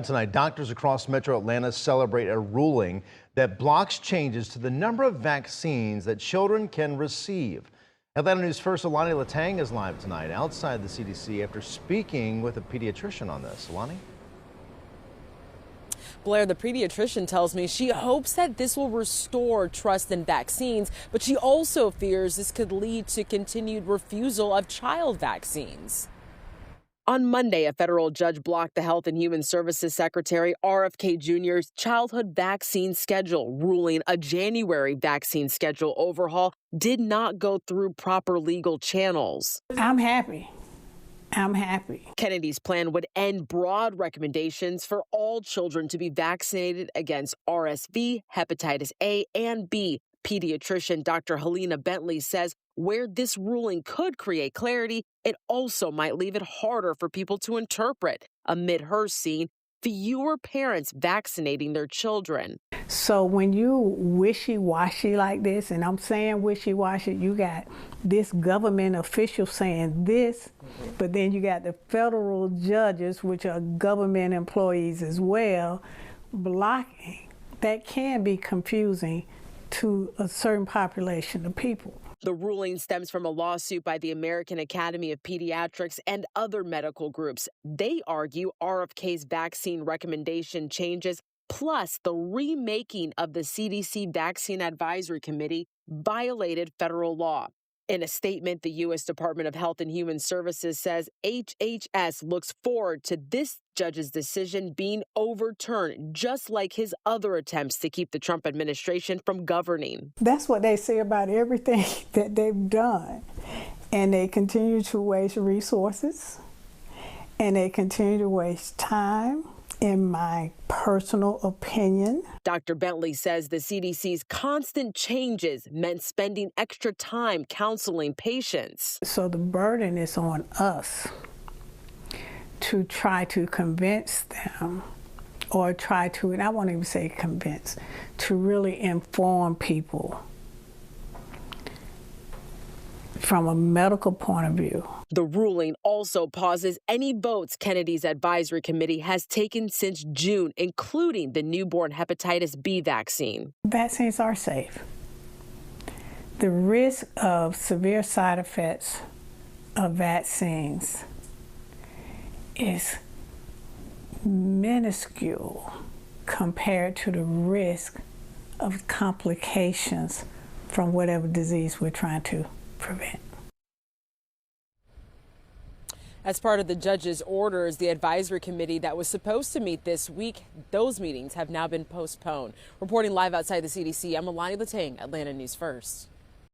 Tonight, doctors across Metro Atlanta celebrate a ruling that blocks changes to the number of vaccines that children can receive. Atlanta News' first Alani Latang is live tonight outside the CDC after speaking with a pediatrician on this. Alani? Blair, the pediatrician, tells me she hopes that this will restore trust in vaccines, but she also fears this could lead to continued refusal of child vaccines. On Monday, a federal judge blocked the Health and Human Services Secretary RFK Jr.'s childhood vaccine schedule, ruling a January vaccine schedule overhaul did not go through proper legal channels. I'm happy. Kennedy's plan would end broad recommendations for all children to be vaccinated against RSV, hepatitis A and B. Pediatrician Dr. Helena Bentley says where this ruling could create clarity, it also might leave it harder for people to interpret, amid her seeing fewer parents vaccinating their children. So when you wishy-washy like this, and I'm saying wishy-washy, you got this government official saying this, but then you got the federal judges, which are government employees as well, blocking. That can be confusing to a certain population of people. The ruling stems from a lawsuit by the American Academy of Pediatrics and other medical groups. They argue RFK's vaccine recommendation changes, plus the remaking of the CDC Vaccine Advisory Committee, violated federal law. In a statement, the U.S. Department of Health and Human Services says HHS looks forward to this judge's decision being overturned, just like his other attempts to keep the Trump administration from governing. That's what they say about everything that they've done. And they continue to waste resources, and they continue to waste time, in my personal opinion. Dr. Bentley says the CDC's constant changes meant spending extra time counseling patients. So the burden is on us to try to convince them, or try to, and I won't even say convince, to really inform people from a medical point of view. The ruling also pauses any votes Kennedy's advisory committee has taken since June, including the newborn hepatitis B vaccine. Vaccines are safe. The risk of severe side effects of vaccines is minuscule compared to the risk of complications from whatever disease we're trying to prevent. As part of the judge's orders, the advisory committee that was supposed to meet this week, those meetings have now been postponed. Reporting live outside the CDC, I'm Alani Latang, Atlanta News First.